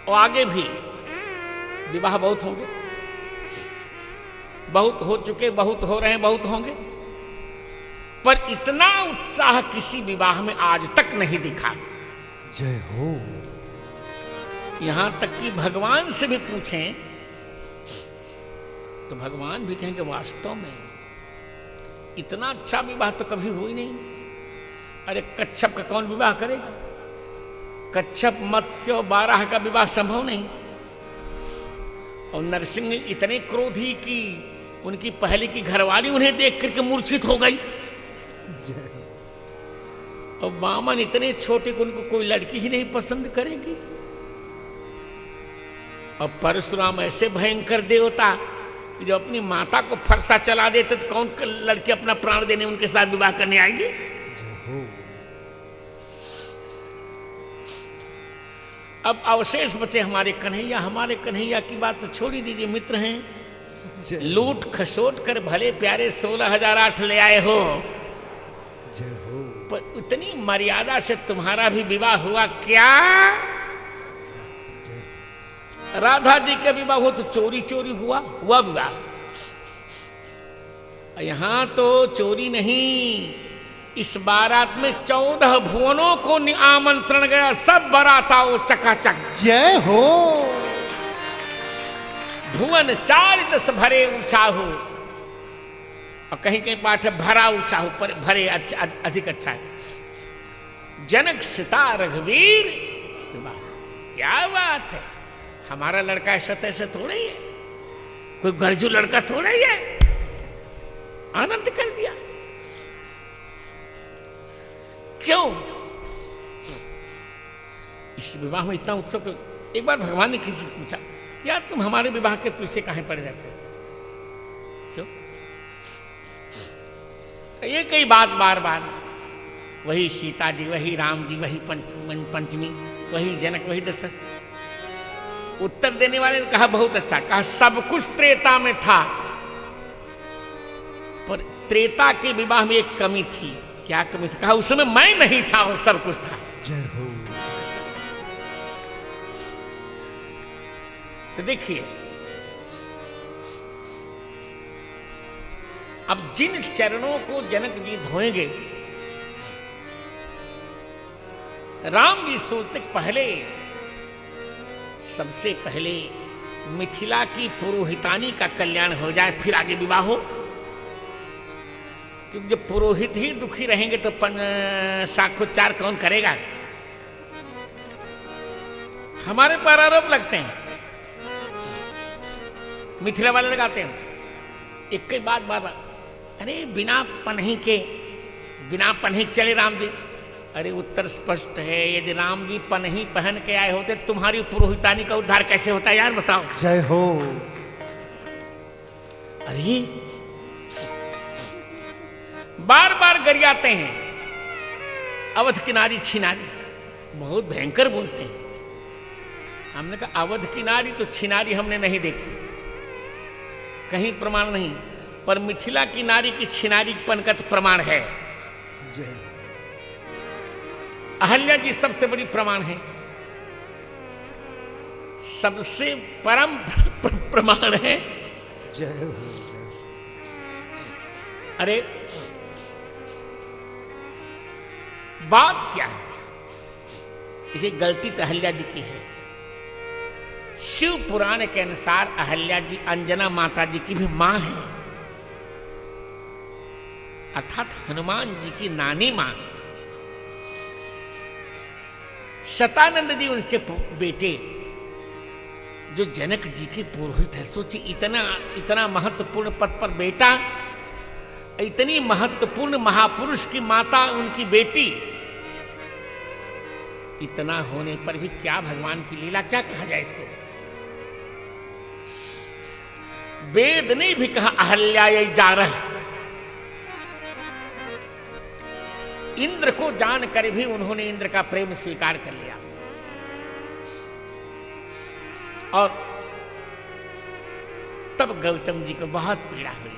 और आगे भी विवाह बहुत होंगे, बहुत हो चुके, बहुत हो रहे हैं, बहुत होंगे, पर इतना उत्साह किसी विवाह में आज तक नहीं दिखा। जय हो। यहां तक कि भगवान से भी पूछें तो भगवान भी कहेंगे वास्तव में इतना अच्छा विवाह तो कभी हुआ ही नहीं। अरे कच्छप का कौन विवाह करेगा? कच्छप, मत्स्य और बारह का विवाह संभव नहीं। और नरसिंह इतने क्रोधी कि उनकी पहले की घरवाली उन्हें देख करके मूर्छित हो गई। और वामन इतने छोटे कि उनको कोई लड़की ही नहीं पसंद करेगी। और परशुराम ऐसे भयंकर देवता कि जब अपनी माता को फरसा चला देते तो कौन लड़की अपना प्राण देने उनके साथ विवाह करने आएगी? अब अवशेष बचे हमारे कन्हैया। हमारे कन्हैया की बात तो छोड़ ही दीजिए, मित्र हैं। लूट खसोट कर भले प्यारे 16,008 ले आए हो, पर इतनी मर्यादा से तुम्हारा भी विवाह हुआ क्या? राधा जी का विवाह हो तो चोरी चोरी हुआ विवाह। यहां तो चोरी नहीं, इस बारात में 14 भुवनों को आमंत्रण गया, सब बाराताओ चकाचक। जय हो। भुवन 4 भरे ऊंचा हो, और कहीं कहीं पाठ है भरा ऊंचा हो, पर भरे अच्छा, अधिक अच्छा है। जनक सीता रघुवीर विवाह, क्या बात है। हमारा लड़का ऐसा तैसा थोड़ा ही है, कोई गरजू लड़का थोड़ा ही है। आनंद कर दिया। क्यों इस विवाह में इतना उत्सव? एक बार भगवान ने किसी से पूछा, यार तुम हमारे विवाह के पीछे काहे पड़े रहते हो? क्यों? ये कई बात बार बार, वही सीता जी, वही राम जी, वही पंचमी, वही जनक, वही दशरथ। उत्तर देने वाले ने कहा बहुत अच्छा, कहा सब कुछ त्रेता में था, पर त्रेता के विवाह में एक कमी थी। क्या कमी थी? कहा उस समय मैं नहीं था और सब कुछ था। जय हो। तो देखिए, अब जिन चरणों को जनक जी धोएंगे, राम जी सोचते पहले, सबसे पहले मिथिला की पुरोहितानी का कल्याण हो जाए, फिर आगे विवाह हो। क्योंकि जब पुरोहित ही दुखी रहेंगे तो साखोच्चार कौन करेगा? हमारे पर आरोप लगते हैं, मिथिला वाले लगाते हैं एक कई बात बार बार, अरे बिना पन्ही के बिना पन्हे के चले राम जी? अरे उत्तर स्पष्ट है, यदि राम जी पन्ही पहन के आए होते तुम्हारी पुरोहितानी का उद्धार कैसे होता यार, बताओ। जय हो। अरे बार बार गरियाते हैं, अवध की नारी छिनारी, बहुत भयंकर बोलते हैं। हमने कहा अवध की नारी तो छिनारी हमने नहीं देखी, कहीं प्रमाण नहीं, पर मिथिला की नारी की छिनारी पनकत प्रमाण है। जय। अहल्या जी सबसे बड़ी प्रमाण है, सबसे परम प्रमाण है। जय हो। अरे बात क्या है, ये गलती तो अहल्या जी की है। शिव पुराण के अनुसार अहल्या जी अंजना माता जी की भी मां है, अर्थात हनुमान जी की नानी मां। शतानंद जी उनके बेटे जो जनक जी के पुरोहित है। सोचिए इतना महत्वपूर्ण पद पर बेटा, इतनी महत्वपूर्ण महापुरुष की माता उनकी बेटी, इतना होने पर भी क्या भगवान की लीला, क्या कहा जाए इसको। वेद ने भी कहा अहल्या जा रहा। इंद्र को जानकर भी उन्होंने इंद्र का प्रेम स्वीकार कर लिया। और तब गौतम जी को बहुत पीड़ा हुई,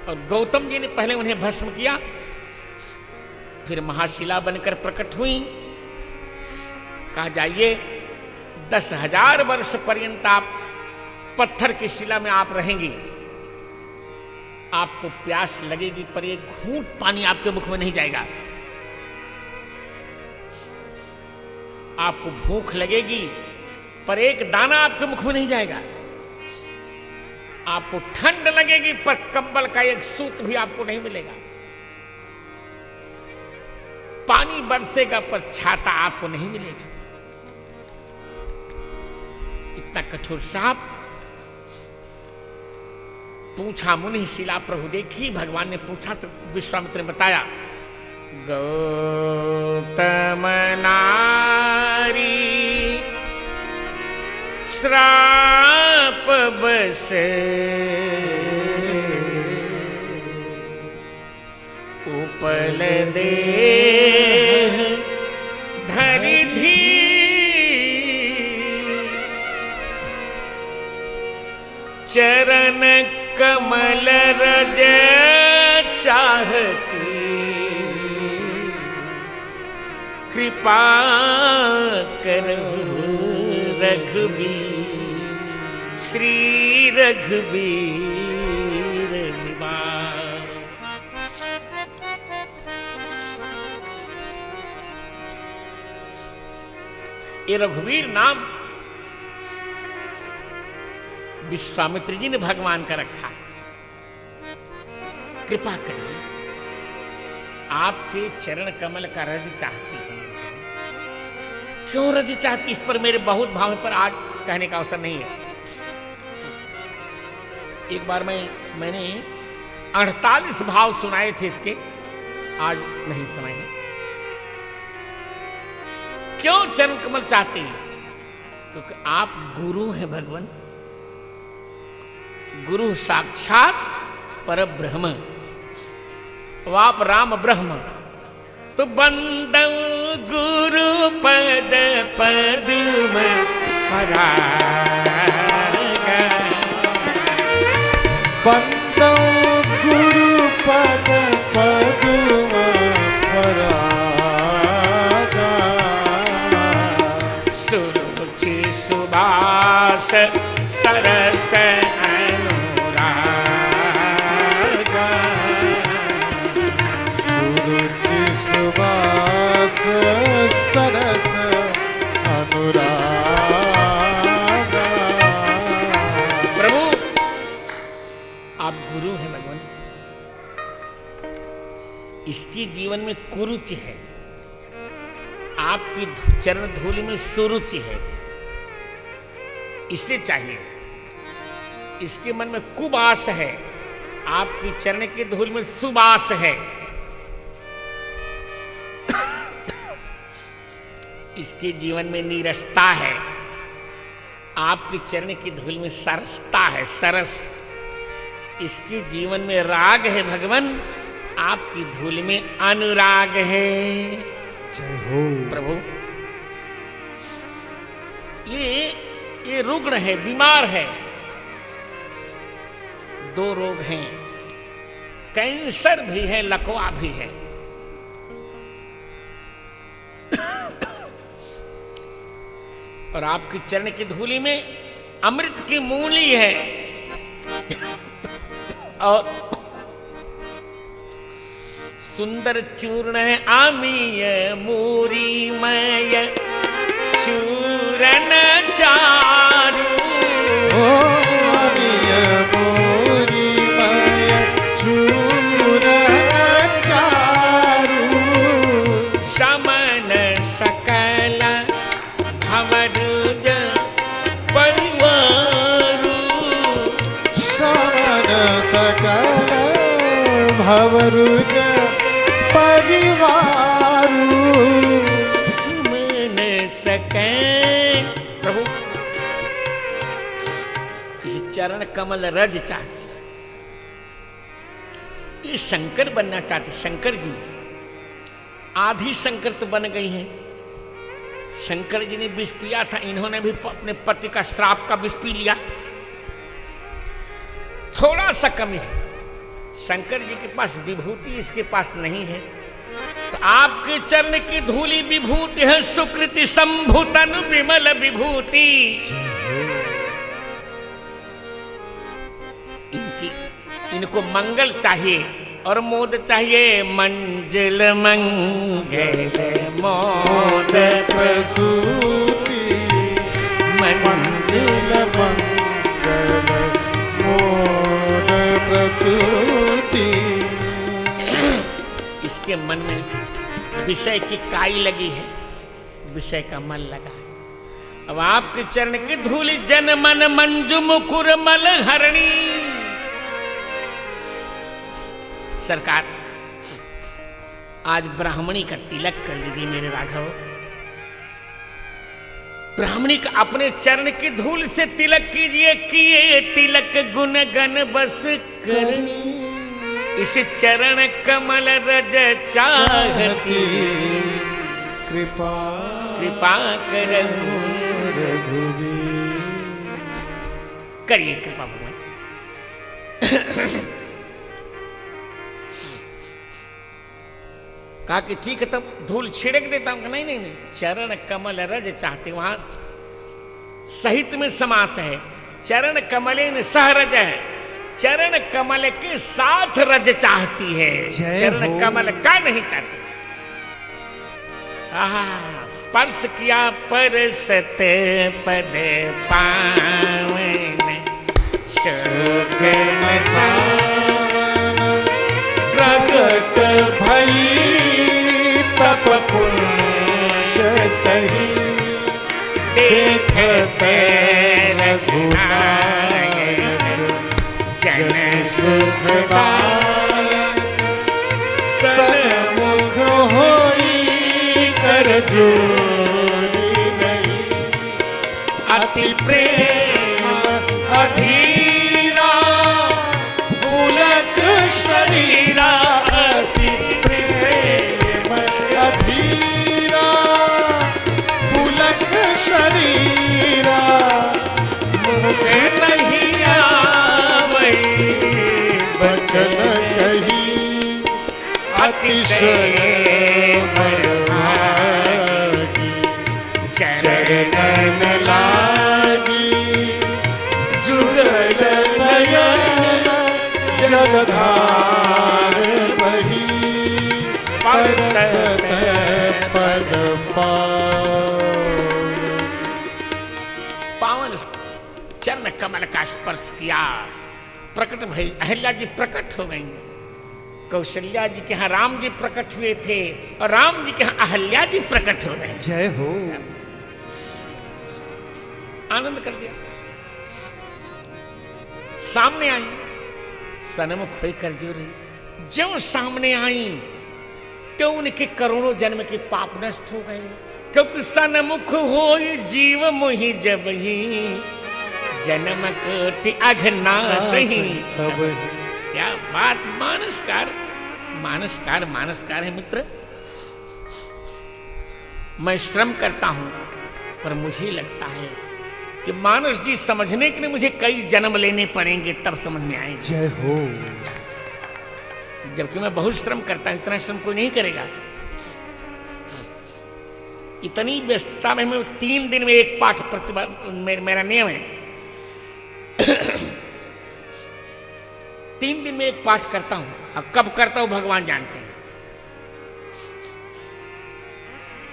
और गौतम जी ने पहले उन्हें भस्म किया, फिर महाशिला बनकर प्रकट हुई। कहा जाइए 10,000 वर्ष पर्यंत आप पत्थर की शिला में आप रहेंगी, आपको प्यास लगेगी पर एक घूंट पानी आपके मुख में नहीं जाएगा। आपको भूख लगेगी पर एक दाना आपके मुख में नहीं जाएगा। आपको ठंड लगेगी पर कंबल का एक सूत भी आपको नहीं मिलेगा। पानी बरसेगा पर छाता आपको नहीं मिलेगा। इतना कठोर श्राप। पूछा मुनि शिला प्रभु देखी, भगवान ने पूछा तो विश्वामित्र ने बताया, गौतम नारी श्राप बसे उपल देह धरि धी चरण कमल रज चाहती कृपा करहु रघुबीर श्री रघुबीर विवाह। ये रघुबीर नाम विश्वामित्र जी ने भगवान का रखा। कृपा करिए, आपके चरण कमल का रज चाहती हूं। क्यों रज चाहती, इस पर मेरे बहुत भाव पर आज कहने का अवसर नहीं है। एक बार मैंने 48 भाव सुनाए थे इसके, आज नहीं सुनाए हैं। क्यों चरण कमल चाहती है? क्योंकि आप गुरु हैं भगवान, गुरु साक्षात पर ब्रह्म, आप राम ब्रह्म। तो बंदव गुरु पद पद्म पराग, बंदव गुरु पद पद्म पराग, सुरुचि सुभाष सरस सरस अनुराग। प्रभु आप गुरु हैं भगवान, इसकी जीवन में कुरुचि है, आपकी चरण धूलि में सुरुचि है, इसे चाहिए। इसके मन में कुबास है, आपकी चरण की धूल में सुबास है, इसके जीवन में नीरसता है, आपके चरण की धूल में सरसता है, सरस। इसके जीवन में राग है भगवान, आपकी धूल में अनुराग है। जय हो प्रभु, ये रुग्ण है, बीमार है। 2 रोग हैं, कैंसर भी है, लकवा भी है। और आपकी चरण की धूली में अमृत की मूली है और सुंदर चूर्ण है, आमीय मूरीमय चूरण चारू। आमीय मूरीमय चूरण चारू। समन सकल भवरुज परिवारू। समन सकल भवरुज परिवारू। मन सके प्रभु, इस चरण कमल रज चाहते, ये शंकर बनना चाहते। शंकर जी आधी शंकर तो बन गई है। शंकर जी ने विष पिया था, इन्होंने भी अपने पति का श्राप का विष पी लिया। थोड़ा सा कमी है, शंकर जी के पास विभूति इसके पास नहीं है, तो आपके चरण की धूली विभूति है। सुकृति संभूतन विमल विभूति। इनको मंगल चाहिए और मोद चाहिए। मंजल मंगल मोद प्रसूति। मंजुल मंगल मोद प्रसूति। इसके मन में विषय की काई लगी है, विषय का मन लगा है। अब आपके चरण की धूली जन मन मंजू मुकुर मल हरणी। सरकार, आज ब्राह्मणी का तिलक कर दीजिए मेरे राघव। ब्राह्मणी का अपने चरण की धूल से तिलक कीजिए। किए तिलक गुण गण बस करनी। इस चरण कमल रज चाहती। कृपा कृपा करहु रघुवीर। करिए कृपा भगवान। कहा कि ठीक है, तब धूल छिड़क देता हूं। नहीं नहीं नहीं, चरण कमल रज चाहते, वहां सहित में समास है। चरण कमलेन सह रज है, चरण कमल के साथ रज चाहती है, चरण कमल का नहीं चाहती। स्पर्श किया परसत पद पावन शोभन प्रगट भई तप पुण्य सही। देखते रघुनायक जन सुखदायक। सन्मुख होई कर जोरी नहीं। अति प्रेम अधीरा पुलक शरीरा। अति प्रेम अधीरा पुलक शरीरा। मुख नहीं आवई वचन कही अतिशय बड़भागी। चरणन लागी जुगल नयन जलधार बही। परसत पद पावन चरण कमल का स्पर्श किया। प्रकट भई, अहिल्या जी प्रकट हो गई। कौशल्या जी के यहाँ राम जी प्रकट हुए थे और राम जी के यहाँ अहिल्या जी प्रकट हो गए। जय हो। आनंद कर दिया। सामने आई, सन्मुख होकर जो रही, जो सामने आई तो उनके करोड़ों जन्म के पाप नष्ट हो गए। क्योंकि सनमुख होई जीव मोहि जब ही जन्म कोटि अघनासहि। क्या बात, मानसकार मानसकार मानसकार है मित्र। मैं श्रम करता हूं पर मुझे लगता है कि मानस जी समझने के लिए मुझे कई जन्म लेने पड़ेंगे तब समझ में आएंगे। जय हो। जबकि मैं बहुत श्रम करता हूं, इतना श्रम कोई नहीं करेगा। इतनी व्यस्तता में मैं 3 दिन में एक पाठ मेरा नियम है 3 दिन में एक पाठ करता हूं। अब कब करता हूं भगवान जानते हैं।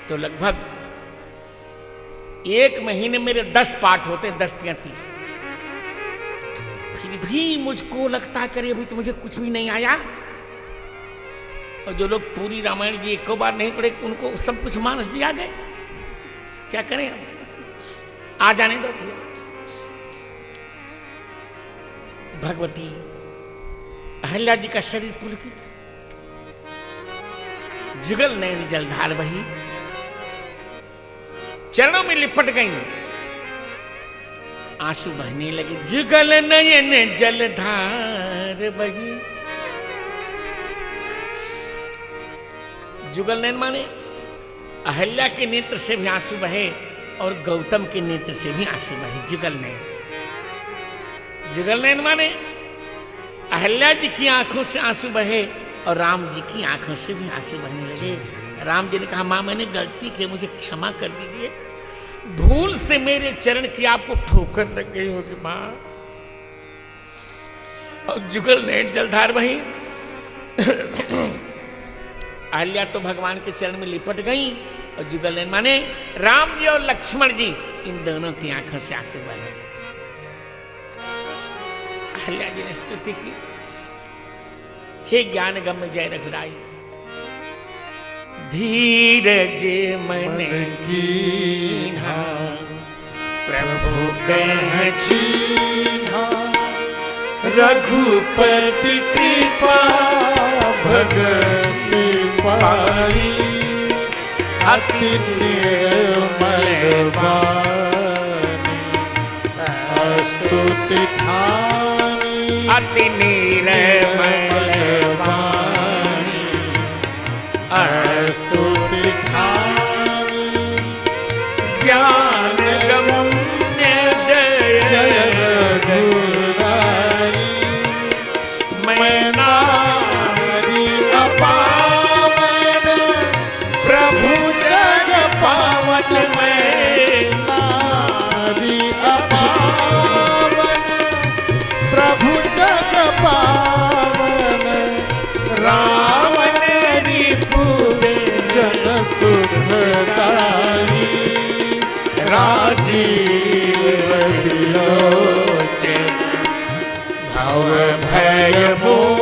तो लगभग 1 महीने मेरे 10 पाठ होते, 10 या 30। फिर भी मुझको लगता है करे अभी तो मुझे कुछ भी नहीं आया। और जो लोग पूरी रामायण जी एक बार नहीं पढ़े उनको सब कुछ मानस जी आ गए। क्या करें हम, आ जाने दो। भगवती अहल्या जी का शरीर पुलकित, जुगल नयन जलधार बही, चरणों में लिपट गई, आंसू बहने लगे। जुगल नयन जलधार बही। जुगल नयन माने अहल्या के नेत्र से भी आंसू बहे और गौतम के नेत्र से भी आंसू बहे। जुगल नयन, जुगल नयन माने अहल्या जी की आंखों से आंसू बहे और राम जी की आंखों से भी आंसू बहने लगे। राम जी ने कहा मां मैंने गलती की, मुझे क्षमा कर दीजिए, भूल से मेरे चरण की आपको ठोकर लग गई होगी मां। और जुगल नयन जलधार बही। अहल्या तो भगवान के चरण में लिपट गई और जुगल नयन माने राम जी और लक्ष्मण जी, इन दोनों की आंखों से आंसू बहने लगे। अहल्या जी ने स्तुति की, हे ज्ञान गम्य जय रघुराई, धीरज मन कीन्हा प्रभु कह चीन्हा, रघुपति कृपा भगति पाई, अति निर्मल वाणी स्तुति ठानी, अति निर्मल वाणी स्तुति ठानी, ज्ञान गम्य जय जय रघुराई। मैं नारी अपावन प्रभु जग पावन, मैं नारी अपावन प्रभु जग पावन, रावण रिपु जन सुखदाई, राजीव विलोचन भव भय मोचन।